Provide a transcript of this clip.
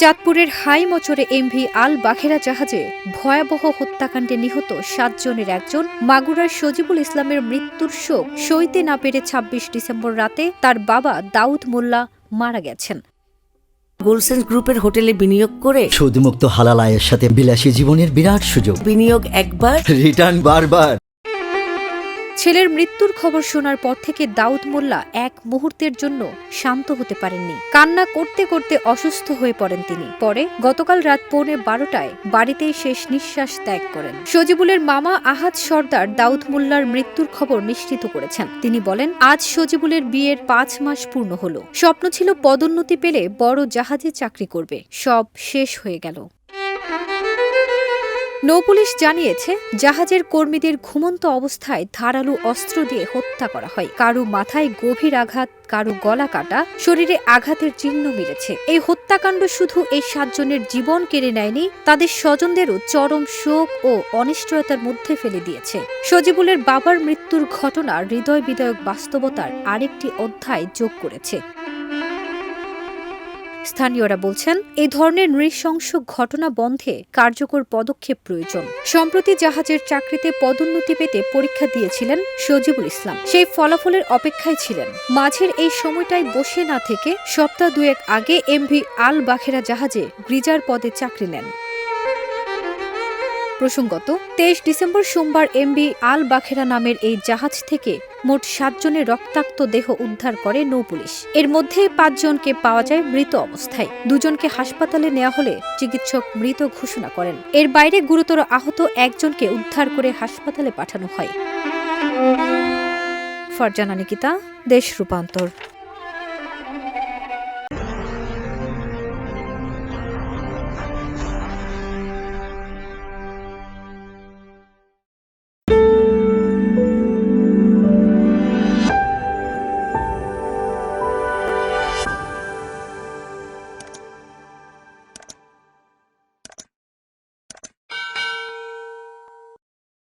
চাঁদপুরের হাইমচরে এমভি আল বাখেরা জাহাজে ভয়াবহ হত্যাকাণ্ডে নিহত ৭ জনের একজন মাগুরার সজিবুল ইসলামের মৃত্যুর শোক সইতে না পেরে ২৬ ডিসেম্বর রাতে তার বাবা দাউদ মোল্লা মারা গেছেন। গোলসেন্স গ্রুপের হোটেলে বিনিয়োগ করে সুদমুক্ত হালাল আয়ের সাথে বিলাসী জীবনের বিরাট সুযোগ। বিনিয়োগ একবার, রিটার্ন বারবার। ছেলের মৃত্যুর খবর শোনার পর থেকে দাউদ মোল্লা এক মুহূর্তের জন্য শান্ত হতে পারেননি। কান্না করতে করতে অসুস্থ হয়ে পড়েন তিনি। পরে গতকাল রাত 11:15টায় বাড়িতেই শেষ নিঃশ্বাস ত্যাগ করেন। সজিবুলের মামা আহাদ সর্দার দাউদ মোল্লার মৃত্যুর খবর নিশ্চিত করেছেন। তিনি বলেন, আজ সজিবুলের বিয়ের 5 মাস পূর্ণ হলো। স্বপ্ন ছিল পদোন্নতি পেলে বড় জাহাজে চাকরি করবে, সব শেষ হয়ে গেল। নৌপুলিশ জানিয়েছে, জাহাজের কর্মীদের ঘুমন্ত অবস্থায় ধারালো অস্ত্র দিয়ে হত্যা করা হয়। কারো মাথায় গভীর আঘাত, কারো গলা কাটা, শরীরে আঘাতের চিহ্ন মিলেছে। এই হত্যাকাণ্ড শুধু এই 7 জনের জীবন কেড়ে নেয়নি, তাদের স্বজনদেরও চরম শোক ও অনিশ্চয়তার মধ্যে ফেলে দিয়েছে। সজিবুলের বাবার মৃত্যুর ঘটনা হৃদয় বিদায়ক বাস্তবতার আরেকটি অধ্যায় যোগ করেছে। স্থানীয়রা বলছেন, এই ধরনের নৃশংস ঘটনা বন্ধে কার্যকর পদক্ষেপ প্রয়োজন। সম্প্রতি জাহাজের চাকরিতে পদোন্নতি পেতে পরীক্ষা দিয়েছিলেন সজিবুল ইসলাম। সেই ফলাফলের অপেক্ষায় ছিলেন। মাঝের এই সময়টায় বসে না থেকে সপ্তাহ 2 আগে এমভি আল বাখেরা জাহাজে গ্রিজার পদে চাকরি নেন। প্রসঙ্গত, 23 ডিসেম্বর সোমবার এমভি আল বাখেরা নামের এই জাহাজ থেকে মোট 7 জনের রক্তাক্ত দেহ উদ্ধার করে নৌপুলিশ। এর মধ্যে 5 জনকে পাওয়া যায় মৃত অবস্থায়। 2 জনকে হাসপাতালে নেওয়া হলে চিকিৎসক মৃত ঘোষণা করেন। এর বাইরে গুরুতর আহত 1 জনকে উদ্ধার করে হাসপাতালে পাঠানো হয়। ফারজানা নিকিতা, দেশ রূপান্তর।